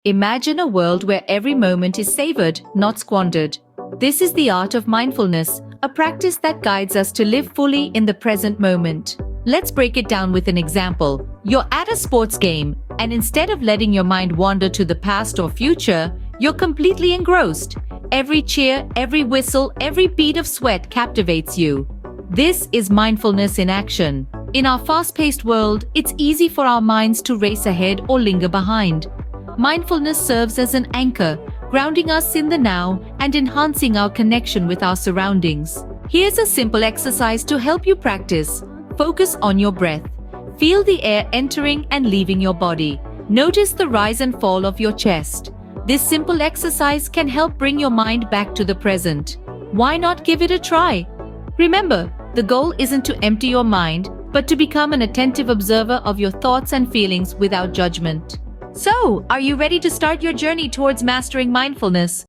Imagine a world where every moment is savored, not squandered. This is the art of mindfulness, a practice that guides us to live fully in the present moment. Let's break it down with an example. You're at a sports game, and instead of letting your mind wander to the past or future, you're completely engrossed. Every cheer, every whistle, every bead of sweat captivates you. This is mindfulness in action. In our fast-paced world, it's easy for our minds to race ahead or linger behind. Mindfulness serves as an anchor, grounding us in the now and enhancing our connection with our surroundings. Here's a simple exercise to help you practice. Focus on your breath. Feel the air entering and leaving your body. Notice the rise and fall of your chest. This simple exercise can help bring your mind back to the present. Why not give it a try? Remember, the goal isn't to empty your mind, but to become an attentive observer of your thoughts and feelings without judgment. So, are you ready to start your journey towards mastering mindfulness?